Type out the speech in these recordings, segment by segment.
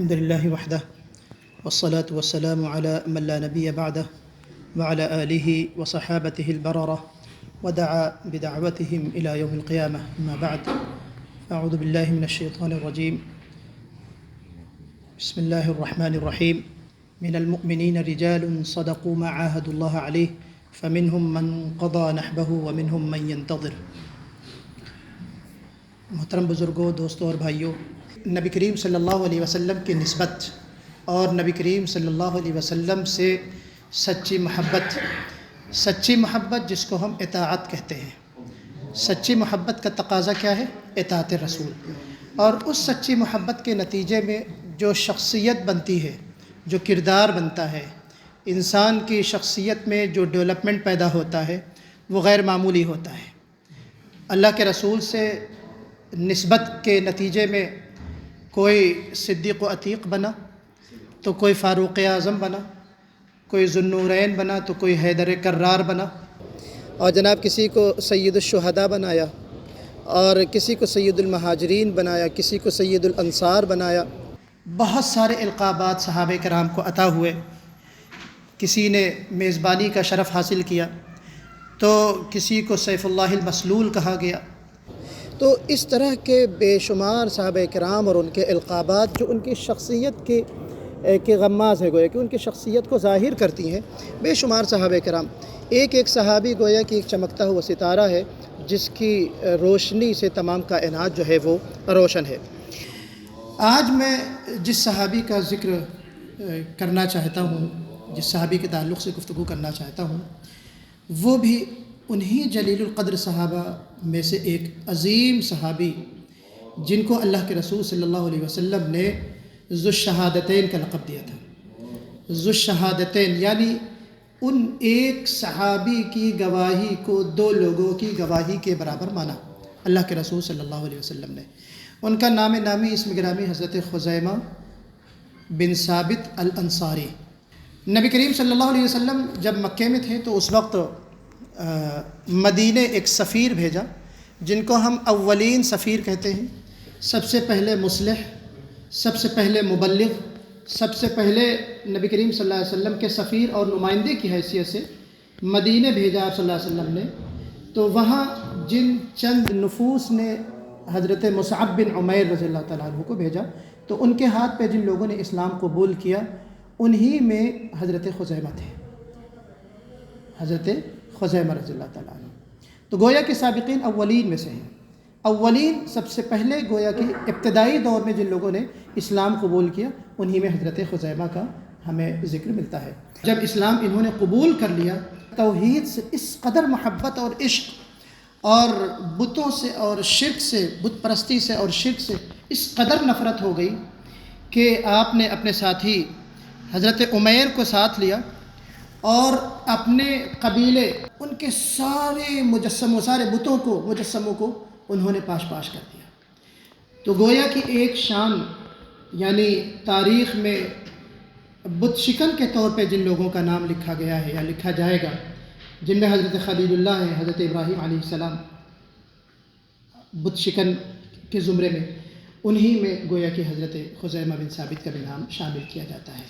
الحمد لله وحده والصلاة والسلام على من لا نبي بعده وعلى آله وصحابته البررة ودعا بدعوتهم إلى يوم القيامة. أما بعد، أعوذ بالله من الشيطان الرجيم. بسم الله الرحمن الرحيم. من المؤمنين رجال صدقوا ما عاهدوا الله عليه فمنهم من قضى نحبه ومنهم من ينتظر. محترم بزرگوں، دوستوں اور بھائیوں، نبی کریم صلی اللہ علیہ وسلم کی نسبت اور نبی کریم صلی اللہ علیہ وسلم سے سچی محبت جس کو ہم اطاعت کہتے ہیں، سچی محبت کا تقاضا کیا ہے؟ اطاعت رسول. اور اس سچی محبت کے نتیجے میں جو شخصیت بنتی ہے، جو کردار بنتا ہے، انسان کی شخصیت میں جو ڈیولپمنٹ پیدا ہوتا ہے وہ غیر معمولی ہوتا ہے. اللہ کے رسول سے نسبت کے نتیجے میں کوئی صدیق و عتیق بنا تو کوئی فاروق اعظم بنا، کوئی ذوالنورین بنا تو کوئی حیدر کرار بنا، اور جناب کسی کو سید الشہداء بنایا، اور کسی کو سید المہاجرین بنایا، کسی کو سید الانصار بنایا. بہت سارے القابات صحابہ کرام کو عطا ہوئے. کسی نے میزبانی کا شرف حاصل کیا تو کسی کو سیف اللہ المسلول کہا گیا. تو اس طرح کے بے شمار صحابہ کرام اور ان کے القابات جو ان کی شخصیت کے غماز ہے، گویا کہ ان کی شخصیت کو ظاہر کرتی ہیں. بے شمار صحابہ کرام، ایک ایک صحابی گویا کہ ایک چمکتا ہوا ستارہ ہے جس کی روشنی سے تمام کائنات جو ہے وہ روشن ہے. آج میں جس صحابی کا ذکر کرنا چاہتا ہوں، جس صحابی کے تعلق سے گفتگو کرنا چاہتا ہوں، وہ بھی انہی جلیل القدر صحابہ میں سے ایک عظیم صحابی جن کو اللہ کے رسول صلی اللہ علیہ وسلم نے ذو الشہادتین کا لقب دیا تھا. ذو الشہادتین یعنی ان ایک صحابی کی گواہی کو دو لوگوں کی گواہی کے برابر مانا اللہ کے رسول صلی اللہ علیہ وسلم نے. ان کا نام نامی اسم گرامی حضرت خزیمہ بن ثابت الانصاری. نبی کریم صلی اللہ علیہ وسلم جب مکے میں تھے تو اس وقت مدینہ ایک سفیر بھیجا جن کو ہم اولین سفیر کہتے ہیں. سب سے پہلے مصلح، سب سے پہلے مبلغ، سب سے پہلے نبی کریم صلی اللہ علیہ وسلم کے سفیر اور نمائندے کی حیثیت سے مدینہ بھیجا آپ صلی اللہ علیہ وسلم نے. تو وہاں جن چند نفوس نے حضرت مصعب بن عمیر رضی اللہ تعالیٰ عنہ کو بھیجا، تو ان کے ہاتھ پہ جن لوگوں نے اسلام قبول کیا انہی میں حضرت خزیمہ تھے، حضرت خزیمہ رضی اللہ تعالیٰ عنہ. تو گویا کہ سابقین اولین میں سے ہیں. اولین سب سے پہلے گویا کہ ابتدائی دور میں جن لوگوں نے اسلام قبول کیا انہی میں حضرت خزیمہ کا ہمیں ذکر ملتا ہے. جب اسلام انہوں نے قبول کر لیا، توحید سے اس قدر محبت اور عشق اور بتوں سے اور شرک سے، بت پرستی سے اور شرک سے اس قدر نفرت ہو گئی کہ آپ نے اپنے ساتھی حضرت عمیر کو ساتھ لیا اور اپنے قبیلے، ان کے سارے سارے بتوں کو، مجسموں کو انہوں نے پاش کر دیا. تو گویا کہ ایک شان، یعنی تاریخ میں بت شکن کے طور پہ جن لوگوں کا نام لکھا گیا ہے یا لکھا جائے گا، جن میں حضرت خلیل اللہ ہے، حضرت ابراہیم علیہ السلام بت شکن کے زمرے میں، انہی میں گویا کہ حضرت خزیمہ بن ثابت کا بھی نام شامل کیا جاتا ہے.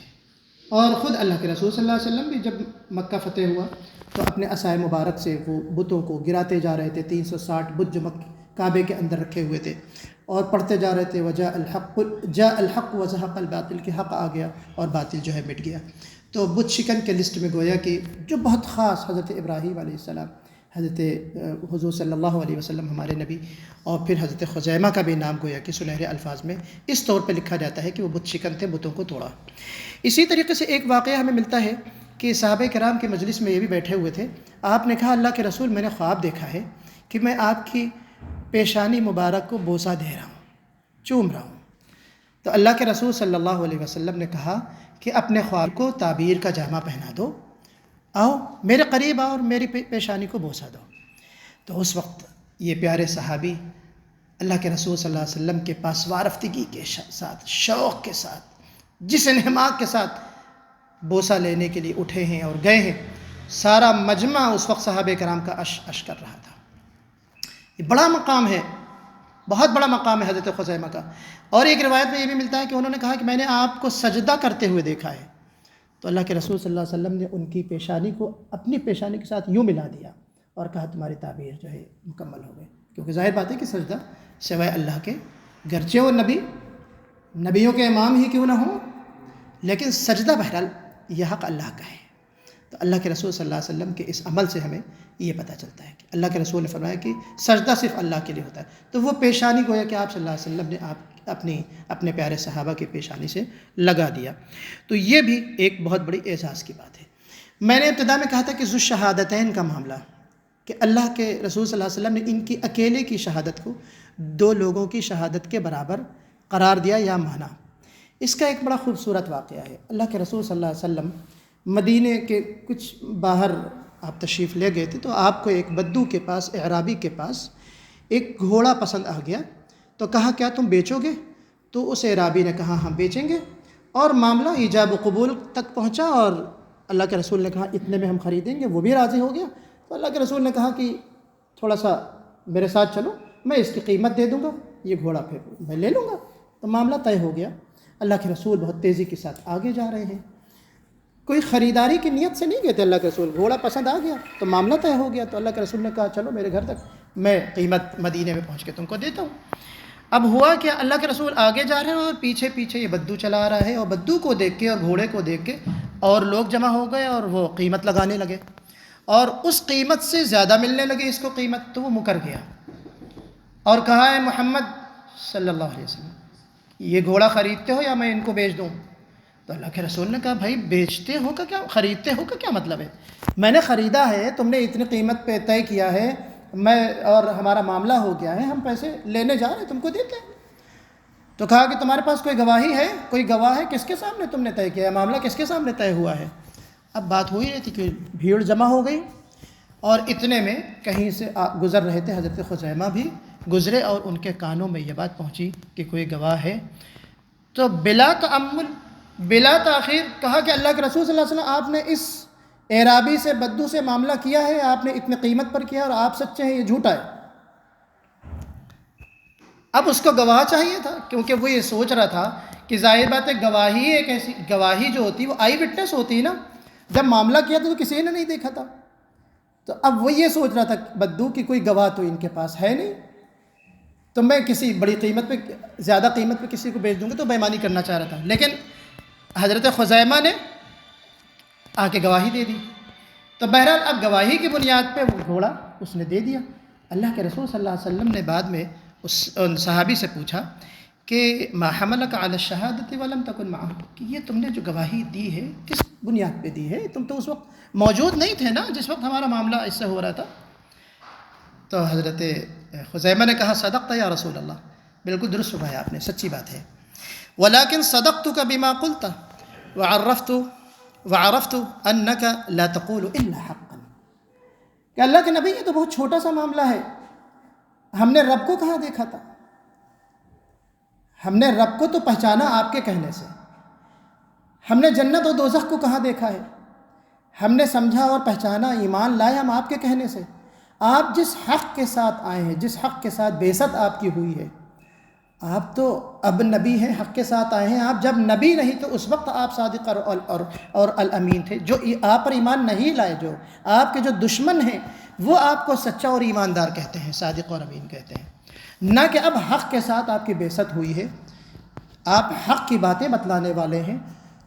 اور خود اللہ کے رسول صلی اللہ علیہ وسلم بھی جب مکہ فتح ہوا تو اپنے عصائے مبارک سے وہ بتوں کو گراتے جا رہے تھے. 360 بت جو کعبے کے اندر رکھے ہوئے تھے، اور پڑھتے جا رہے تھے جاء الحق وزهق الباطل، کہ حق آ گیا اور باطل جو ہے مٹ گیا. تو بت شکن کے لسٹ میں گویا کہ جو بہت خاص حضرت ابراہیم علیہ السلام، حضرت حضور صلی اللہ علیہ وسلم ہمارے نبی، اور پھر حضرت خزیمہ کا بھی نام گویا کہ سنہرے الفاظ میں اس طور پہ لکھا جاتا ہے کہ وہ بت شکن تھے، بتوں کو توڑا. اسی طریقے سے ایک واقعہ ہمیں ملتا ہے کہ صحابہ کرام کے مجلس میں یہ بھی بیٹھے ہوئے تھے. آپ نے کہا، اللہ کے رسول میں نے خواب دیکھا ہے کہ میں آپ کی پیشانی مبارک کو بوسہ دے رہا ہوں، چوم رہا ہوں. تو اللہ کے رسول صلی اللہ علیہ وسلم نے کہا کہ اپنے خواب کو تعبیر کا جامہ پہنا دو، آؤ میرے قریب آؤ اور میری پیشانی کو بوسہ دو. تو اس وقت یہ پیارے صحابی اللہ کے رسول صلی اللہ علیہ وسلم کے پاس وارفتگی کے ساتھ، شوق کے ساتھ، جس انہماک کے ساتھ بوسہ لینے کے لیے اٹھے ہیں اور گئے ہیں. سارا مجمع اس وقت صحابہ کرام کا اش کر رہا تھا. یہ بڑا مقام ہے، بہت بڑا مقام ہے حضرت خزیمہ کا. اور ایک روایت میں یہ بھی ملتا ہے کہ انہوں نے کہا کہ میں نے آپ کو سجدہ کرتے ہوئے دیکھا ہے. تو اللہ کے رسول صلی اللہ علیہ وسلم نے ان کی پیشانی کو اپنی پیشانی کے ساتھ یوں ملا دیا اور کہا تمہاری تعبیر جو ہے مکمل ہو گئی. کیونکہ ظاہر بات ہے کہ سجدہ سوائے اللہ کے، گرچہ وہ نبیوں کے امام ہی کیوں نہ ہوں، لیکن سجدہ بہرحال یہ حق اللہ کا ہے. تو اللہ کے رسول صلی اللہ علیہ وسلم کے اس عمل سے ہمیں یہ پتہ چلتا ہے کہ اللہ کے رسول نے فرمایا کہ سجدہ صرف اللہ کے لیے ہوتا ہے. تو وہ پیشانی گویا کہ آپ صلی اللہ علیہ وسلم نے اپنے پیارے صحابہ کی پیشانی سے لگا دیا. تو یہ بھی ایک بہت بڑی اعزاز کی بات ہے. میں نے ابتدا میں کہا تھا کہ ذو الشہادتین کا معاملہ، کہ اللہ کے رسول صلی اللہ علیہ وسلم نے ان کی اکیلے کی شہادت کو دو لوگوں کی شہادت کے برابر قرار دیا یا مانا. اس کا ایک بڑا خوبصورت واقعہ ہے. اللہ کے رسول صلی اللہ علیہ وسلم مدینے کے کچھ باہر آپ تشریف لے گئے تھے، تو آپ کو ایک بدو کے پاس، اعرابی کے پاس ایک گھوڑا پسند آ گیا. تو کہا کیا تم بیچو گے؟ تو اس اعرابی نے کہا ہم بیچیں گے. اور معاملہ ایجاب و قبول تک پہنچا اور اللہ کے رسول نے کہا اتنے میں ہم خریدیں گے. وہ بھی راضی ہو گیا. تو اللہ کے رسول نے کہا کہ تھوڑا سا میرے ساتھ چلو، میں اس کی قیمت دے دوں گا، یہ گھوڑا پھر میں لے لوں گا. تو معاملہ طے ہو گیا. اللہ کے رسول بہت تیزی کے ساتھ آگے جا رہے ہیں. کوئی خریداری کی نیت سے نہیں گئے تھے اللہ کے رسول. گھوڑا پسند آ گیا تو معاملہ طے ہو گیا. تو اللہ کے رسول نے کہا چلو میرے گھر تک، میں قیمت مدینے میں پہنچ کے تم کو دیتا ہوں. اب ہوا کہ اللہ کے رسول آگے جا رہے ہیں اور پیچھے پیچھے یہ بدو چلا رہا ہے. اور بدو کو دیکھ کے اور گھوڑے کو دیکھ کے اور لوگ جمع ہو گئے اور وہ قیمت لگانے لگے اور اس قیمت سے زیادہ ملنے لگے اس کو قیمت. تو وہ مکر گیا اور کہا ہے محمد صلی اللہ علیہ وسلم یہ گھوڑا خریدتے ہو یا میں ان کو بیچ دوں؟ تو اللہ کے رسول نے کہا بھائی بیچتے ہو کا کیا، خریدتے ہو کا کیا مطلب ہے؟ میں نے خریدا ہے، تم نے اتنی قیمت پہ طے کیا ہے، میں اور ہمارا معاملہ ہو گیا ہے، ہم پیسے لینے جا رہے ہیں، تم کو دیتے ہیں. تو کہا کہ تمہارے پاس کوئی گواہی ہے، کوئی گواہ ہے؟ کس کے سامنے تم نے طے کیا ہے؟ معاملہ کس کے سامنے طے ہوا ہے؟ اب بات ہو ہی رہی تھی کہ بھیڑ جمع ہو گئی اور اتنے میں کہیں سے گزر رہے تھے حضرت خزیمہ بھی گزرے اور ان کے کانوں میں یہ بات پہنچی کہ کوئی گواہ ہے. تو بلا تأمل، بلا تاخیر کہا کہ اللہ کے رسول صلی اللہ علیہ وسلم آپ نے اس اعرابی سے، بدو سے معاملہ کیا ہے، آپ نے اتنے قیمت پر کیا اور آپ سچے ہیں، یہ جھوٹا ہے. اب اس کو گواہ چاہیے تھا کیونکہ وہ یہ سوچ رہا تھا کہ ظاہر بات ہے گواہی ایک ایسی گواہی جو ہوتی ہے وہ آئی وٹنس ہوتی ہے نا. جب معاملہ کیا تھا تو کسی نے نہیں دیکھا تھا. تو اب وہ یہ سوچ رہا تھا بدو کی کوئی گواہ تو ان کے پاس ہے نہیں، تو میں کسی بڑی قیمت پہ، زیادہ قیمت پہ کسی کو بیچ دوں گا. تو بےایمانی کرنا چاہ رہا تھا. لیکن حضرت خزیمہ نے آ کے گواہی دے دی. تو بہرحال اب گواہی کی بنیاد پہ وہ گھوڑا اس نے دے دیا. اللہ کے رسول صلی اللہ علیہ وسلم نے بعد میں ان صحابی سے پوچھا کہ ما حملک علی الشہادۃ ولم تکن معہم، کہ یہ تم نے جو گواہی دی ہے کس بنیاد پہ دی ہے؟ تم تو اس وقت موجود نہیں تھے نا جس وقت ہمارا معاملہ اس سے ہو رہا تھا. تو حضرت خزیمہ نے کہا صدقت یا رسول اللہ، بالکل درست فرمایا آپ نے، سچی بات ہے. ولیکن صدقتک بما قلت وعرفت انک لا تقول الا حقا، کہ اللہ کے نبی یہ تو بہت چھوٹا سا معاملہ ہے. ہم نے رب کو کہاں دیکھا تھا؟ ہم نے رب کو تو پہچانا آپ کے کہنے سے. ہم نے جنت و دوزخ کو کہاں دیکھا ہے؟ ہم نے سمجھا اور پہچانا، ایمان لائے ہم آپ کے کہنے سے. آپ جس حق کے ساتھ آئے ہیں، جس حق کے ساتھ بعثت آپ کی ہوئی ہے، آپ تو اب نبی ہیں، حق کے ساتھ آئے ہیں. آپ جب نبی نہیں تو اس وقت آپ صادق اور الامین تھے. جو آپ پر ایمان نہیں لائے، جو آپ کے جو دشمن ہیں، وہ آپ کو سچا اور ایماندار کہتے ہیں، صادق اور امین کہتے ہیں. نہ کہ اب حق کے ساتھ آپ کی بعثت ہوئی ہے، آپ حق کی باتیں بتلانے والے ہیں.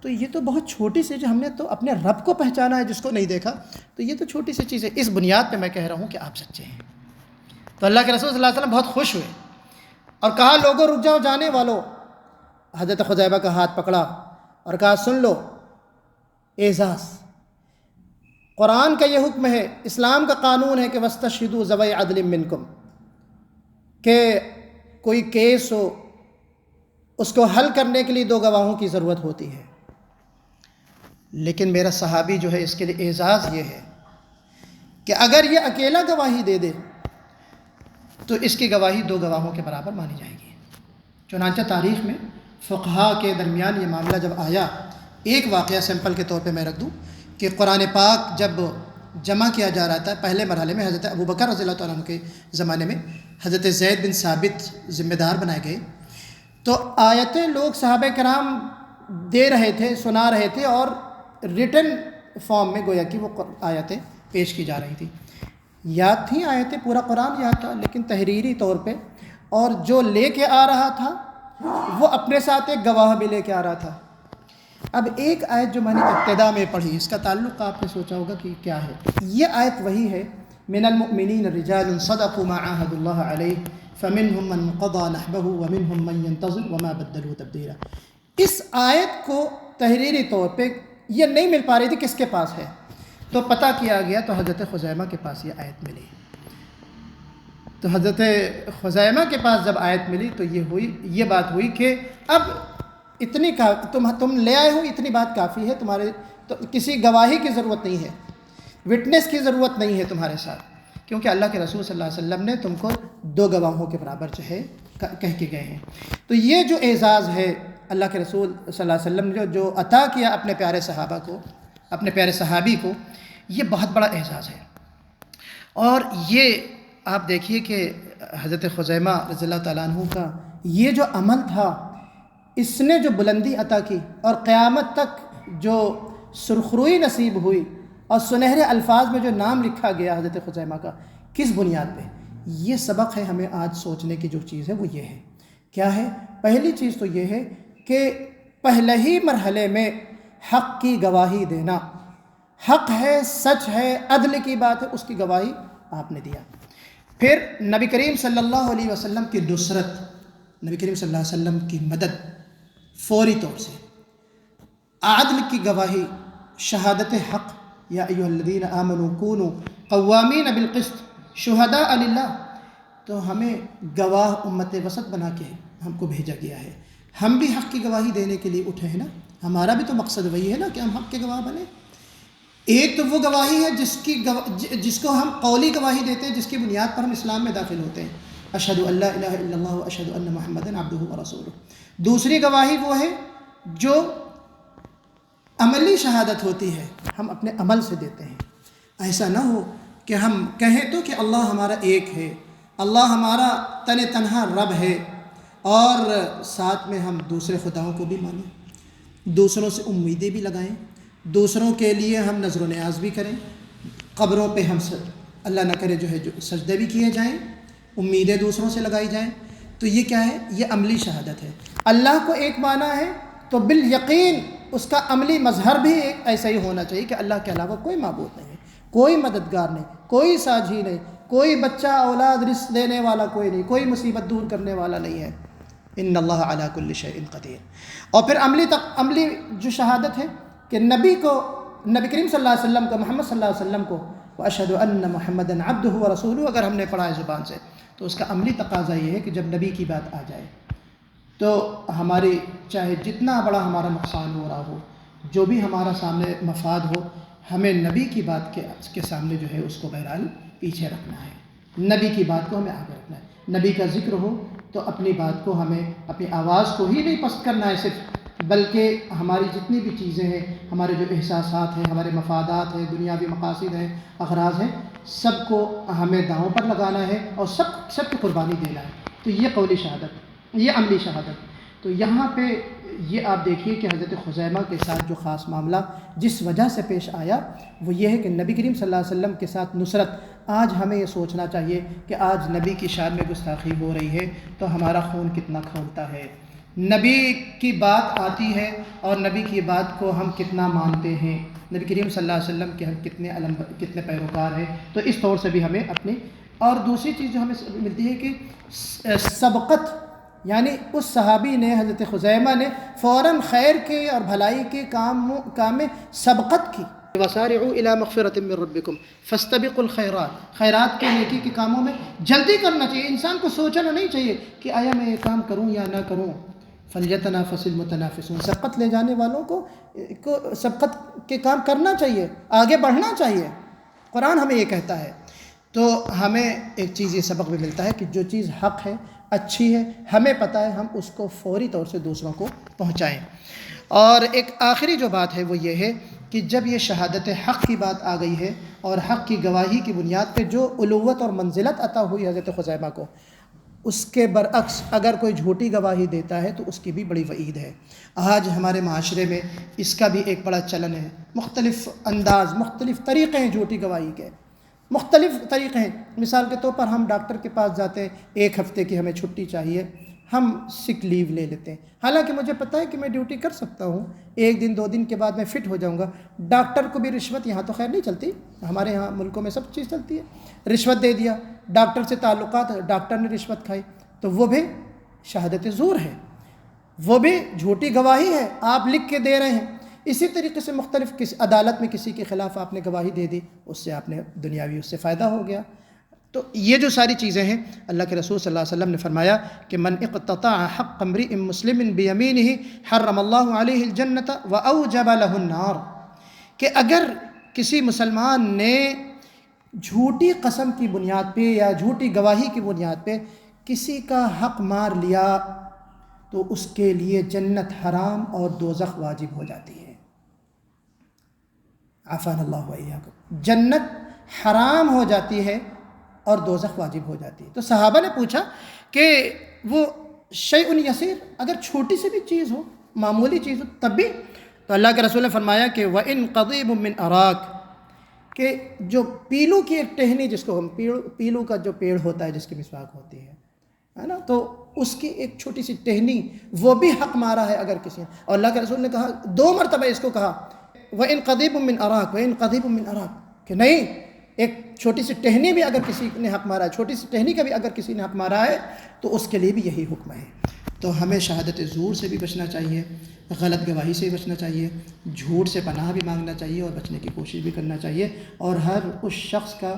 تو یہ تو بہت چھوٹی سی، جو ہم نے تو اپنے رب کو پہچانا ہے جس کو نہیں دیکھا، تو یہ تو چھوٹی سی چیز ہے. اس بنیاد پہ میں کہہ رہا ہوں کہ آپ سچے ہیں. تو اللہ کے رسول صلی اللہ علیہ وسلم بہت خوش ہوئے اور کہا لوگوں رک جاؤ، جانے والو. حضرت خزیمہ کا ہاتھ پکڑا اور کہا سن لو، اعزاز، قرآن کا یہ حکم ہے، اسلام کا قانون ہے کہ واستشہدوا ذوی عدل منکم، کہ کوئی کیس ہو اس کو حل کرنے کے لیے دو گواہوں کی ضرورت ہوتی ہے. لیکن میرا صحابی جو ہے اس کے لیے اعزاز یہ ہے کہ اگر یہ اکیلا گواہی دے دے تو اس کی گواہی دو گواہوں کے برابر مانی جائے گی. چنانچہ تاریخ میں فقہا کے درمیان یہ معاملہ جب آیا، ایک واقعہ سمپل کے طور پہ میں رکھ دوں کہ قرآن پاک جب جمع کیا جا رہا تھا پہلے مرحلے میں، حضرت ابو بکر رضی اللہ تعالیٰ عنہ کے زمانے میں حضرت زید بن ثابت ذمہ دار بنائے گئے، تو آیتیں لوگ صحابہ کرام دے رہے تھے، سنا رہے تھے، اور ریٹن فارم میں گویا کہ وہ آیتیں پیش کی جا رہی تھیں. یاد تھیں آیتیں، پورا قرآن یاد تھا، لیکن تحریری طور پہ، اور جو لے کے آ رہا تھا وہ اپنے ساتھ ایک گواہ بھی لے کے آ رہا تھا. اب ایک آیت جو میں نے ابتدا میں پڑھی، اس کا تعلق آپ نے سوچا ہوگا کہ کیا ہے. یہ آیت وہی ہے، من المؤمنین رجال صدقوا ما عاهدوا الله علیہ فمنهم من قضى نحبه ومنهم من ينتظر وما بدلوا تبدیلا. اس آیت کو تحریری طور پہ یہ نہیں مل پا رہی تھی کس کے پاس ہے، تو پتہ کیا گیا تو حضرت خزیمہ کے پاس یہ آیت ملی. تو حضرت خزیمہ کے پاس جب آیت ملی تو یہ بات ہوئی کہ اب اتنی تم لے آئے ہو، اتنی بات کافی ہے، تمہارے تو کسی گواہی کی ضرورت نہیں ہے، وٹنس کی ضرورت نہیں ہے تمہارے ساتھ، کیونکہ اللہ کے رسول صلی اللہ علیہ وسلم نے تم کو 2 گواہوں کے برابر جو ہے کہہ کے گئے ہیں. تو یہ جو اعزاز ہے اللہ کے رسول صلی اللہ علیہ وسلم نے جو عطا کیا اپنے پیارے صحابہ کو، اپنے پیارے صحابی کو، یہ بہت بڑا اعزاز ہے. اور یہ آپ دیکھیے کہ حضرت خزیمہ رضی اللہ تعالیٰ عنہ کا یہ جو عمل تھا، اس نے جو بلندی عطا کی اور قیامت تک جو سرخروئی نصیب ہوئی اور سنہرے الفاظ میں جو نام لکھا گیا حضرت خزیمہ کا، کس بنیاد پہ؟ یہ سبق ہے ہمیں آج سوچنے کی. جو چیز ہے وہ یہ ہے، کیا ہے؟ پہلی چیز تو یہ ہے کہ پہلے ہی مرحلے میں حق کی گواہی دینا، حق ہے، سچ ہے، عدل کی بات ہے، اس کی گواہی آپ نے دیا. پھر نبی کریم صلی اللہ علیہ وسلم کی نصرت، نبی کریم صلی اللہ علیہ وسلم کی مدد فوری طور سے، عدل کی گواہی، شہادت حق، یا ایھا الذین آمنوا کونوا قوامین بالقسط شہداء للہ. تو ہمیں گواہ امت وسط بنا کے ہم کو بھیجا گیا ہے. ہم بھی حق کی گواہی دینے کے لیے اٹھے ہیں نا، ہمارا بھی تو مقصد وہی ہے نا کہ ہم حق کے گواہ بنیں. ایک تو وہ گواہی ہے جس کو ہم قولی گواہی دیتے ہیں، جس کی بنیاد پر ہم اسلام میں داخل ہوتے ہیں، اشہد ان لا الہ الا اللہ واشہد ان محمدا عبدہ ورسولہ. دوسری گواہی وہ ہے جو عملی شہادت ہوتی ہے، ہم اپنے عمل سے دیتے ہیں. ایسا نہ ہو کہ ہم کہیں تو کہ اللہ ہمارا ایک ہے، اللہ ہمارا تنہا رب ہے، اور ساتھ میں ہم دوسرے خداؤں کو بھی مانیں، دوسروں سے امیدیں بھی لگائیں، دوسروں کے لیے ہم نظر و نیاز بھی کریں، قبروں پہ ہم اللہ نہ کرے جو ہے جو سجدے بھی کیے جائیں، امیدیں دوسروں سے لگائی جائیں. تو یہ کیا ہے؟ یہ عملی شہادت ہے. اللہ کو ایک مانا ہے تو بالیقین اس کا عملی مظہر بھی ایسا ہی ہونا چاہیے کہ اللہ کے علاوہ کوئی معبود نہیں ہے، کوئی مددگار نہیں، کوئی ساجھی نہیں، کوئی بچہ اولاد رزق دینے والا کوئی نہیں، کوئی مصیبت دور کرنے والا نہیں ہے. ان اللہ علی کل شیء قدیر. اور پھر عملی جو شہادت ہے کہ نبی کریم صلی اللہ علیہ وسلم کو، محمد صلی اللہ علیہ وسلم کو، واشہد ان محمدا عبدہ ورسولہ اگر ہم نے پڑھا ہے زبان سے، تو اس کا عملی تقاضا یہ ہے کہ جب نبی کی بات آ جائے تو ہماری چاہے جتنا بڑا ہمارا نقصان ہو رہا ہو، جو بھی ہمارا سامنے مفاد ہو، ہمیں نبی کی بات کے سامنے جو ہے اس کو بہرحال پیچھے رکھنا ہے، نبی کی بات کو ہمیں آگے رکھنا ہے. نبی کا ذکر ہو تو اپنی بات کو ہمیں، اپنی آواز کو ہی نہیں پست کرنا ہے صرف، بلکہ ہماری جتنی بھی چیزیں ہیں، ہمارے جو احساسات ہیں، ہمارے مفادات ہیں، دنیاوی مقاصد ہیں، اغراض ہیں، سب کو ہمیں داؤں پر لگانا ہے اور سب کو قربانی دینا ہے. تو یہ قولی شہادت، یہ عملی شہادت. تو یہاں پہ یہ آپ دیکھیے کہ حضرت خزیمہ کے ساتھ جو خاص معاملہ جس وجہ سے پیش آیا وہ یہ ہے کہ نبی کریم صلی اللہ علیہ وسلم کے ساتھ نصرت. آج ہمیں یہ سوچنا چاہیے کہ آج نبی کی شان میں گستاخی ہو رہی ہے تو ہمارا خون کتنا کھولتا ہے، نبی کی بات آتی ہے اور نبی کی بات کو ہم کتنا مانتے ہیں، نبی کریم صلی اللہ علیہ وسلم کے ہم کتنے پیروکار ہیں. تو اس طور سے بھی ہمیں اپنی. اور دوسری چیز جو ہمیں ملتی ہے کہ سبقت، یعنی اس صحابی نے، حضرت خزیمہ نے فوراً خیر کے اور بھلائی کے کام میں سبقت کی. وسارعوا الی مغفرۃ من ربکم فاستبقوا الخیرات، خیرات کے نیکی کے کاموں میں جلدی کرنا چاہیے. انسان کو سوچنا نہیں چاہیے کہ آیا میں یہ کام کروں یا نہ کروں. فلیتنافس المتنافسون، سبقت لے جانے والوں کو سبقت کے کام کرنا چاہیے، آگے بڑھنا چاہیے. قرآن ہمیں یہ کہتا ہے. تو ہمیں ایک چیز یہ سبق بھی ملتا ہے کہ جو چیز حق ہے، اچھی ہے، ہمیں پتہ ہے، ہم اس کو فوری طور سے دوسروں کو پہنچائیں. اور ایک آخری جو بات ہے وہ یہ ہے کہ جب یہ شہادت حق کی بات آ گئی ہے اور حق کی گواہی کی بنیاد پہ جو الوت اور منزلت عطا ہوئی حضرت خزیمہ کو، اس کے برعکس اگر کوئی جھوٹی گواہی دیتا ہے تو اس کی بھی بڑی وعید ہے۔ آج ہمارے معاشرے میں اس کا بھی ایک بڑا چلن ہے، مختلف انداز، مختلف طریقے ہیں جھوٹی گواہی کے، مختلف طریقے ہیں۔ مثال کے طور پر ہم ڈاکٹر کے پاس جاتے ہیں، 1 ہفتے کی ہمیں چھٹی چاہیے، ہم سک لیو لے لیتے ہیں، حالانکہ مجھے پتہ ہے کہ میں ڈیوٹی کر سکتا ہوں، 1 دن 2 دن کے بعد میں فٹ ہو جاؤں گا۔ ڈاکٹر کو بھی رشوت، یہاں تو خیر نہیں چلتی، ہمارے یہاں ملکوں میں سب چیز چلتی ہے، رشوت دے دیا، ڈاکٹر سے تعلقات، ڈاکٹر نے رشوت کھائی، تو وہ بھی شہادت زور ہے، وہ بھی جھوٹی گواہی ہے، آپ لکھ کے دے رہے ہیں۔ اسی طریقے سے مختلف عدالت میں کسی کے خلاف آپ نے گواہی دے دی، اس سے آپ نے دنیاوی اس سے فائدہ ہو گیا۔ تو یہ جو ساری چیزیں ہیں، اللہ کے رسول صلی اللہ علیہ وسلم نے فرمایا کہ من اقتطع حق امرئ مسلم بیمینہ حرم اللہ علیہ الجنۃ واوجب له النار، کہ اگر کسی مسلمان نے جھوٹی قسم کی بنیاد پہ یا جھوٹی گواہی کی بنیاد پہ کسی کا حق مار لیا تو اس کے لیے جنت حرام اور دوزخ واجب ہو جاتی ہے۔ عافانا اللہ وإیاکم، جنت حرام ہو جاتی ہے اور دوزخ واجب ہو جاتی ہے۔ تو صحابہ نے پوچھا کہ وہ شیء یسیر، اگر چھوٹی سی بھی چیز ہو، معمولی چیز ہو، تب بھی؟ تو اللہ کے رسول نے فرمایا کہ وَإِن قَضِيبٌ مِّنْ أَرَاكَ، کہ جو پیلو کی ایک ٹہنی، جس کو ہم پیلو کا جو پیڑ ہوتا ہے جس کی مسواک ہوتی ہے نا، تو اس کی ایک چھوٹی سی ٹہنی، وہ بھی حق مارا ہے اگر کسی نے، اور اللہ کے رسول نے کہا 2 مرتبہ اس کو کہا وَإِن قَضِيبٌ مِّنْ أَرَاكَ وَإِن قَضِيبٌ مِّنْ أَرَاكَ، کہ نہیں، ایک چھوٹی سی ٹہنی بھی اگر کسی نے حق مارا ہے، چھوٹی سی ٹہنی کا بھی اگر کسی نے حق مارا ہے تو اس کے لیے بھی یہی حکم ہے۔ تو ہمیں شہادت زور سے بھی بچنا چاہیے، غلط گواہی سے بھی بچنا چاہیے، جھوٹ سے پناہ بھی مانگنا چاہیے اور بچنے کی کوشش بھی کرنا چاہیے، اور ہر اس شخص کا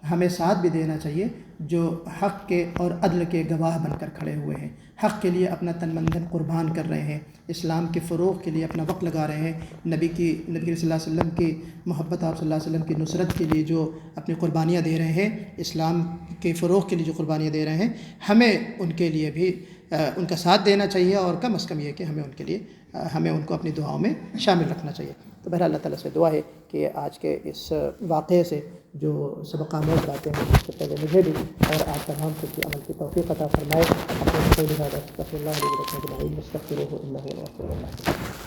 ہمیں ساتھ بھی دینا چاہیے جو حق کے اور عدل کے گواہ بن کر کھڑے ہوئے ہیں، حق کے لیے اپنا تن من دھن قربان کر رہے ہیں، اسلام کے فروغ کے لیے اپنا وقت لگا رہے ہیں، نبی صلی اللہ علیہ وسلم کی محبت، آپ صلی اللہ علیہ وسلم کی نصرت کے لیے جو اپنی قربانیاں دے رہے ہیں، اسلام کے فروغ کے لیے جو قربانیاں دے رہے ہیں، ہمیں ان کے لیے بھی ان کا ساتھ دینا چاہیے، اور کم از کم یہ کہ ہمیں ان کو اپنی دعاؤں میں شامل رکھنا چاہیے۔ تو بہرحال اللہ تعالیٰ سے دعا ہے کہ آج کے اس واقعے سے جو سبق آموز باتیں ہیں، اس سے پہلے مجھے بھی اور آپ تمام کو عمل کی توفیق عطا فرمائے۔ اپنے قول ھذا استغفر اللہ لي ولكم اجمعین، استغفروہ انہ هو الغفور الرحیم۔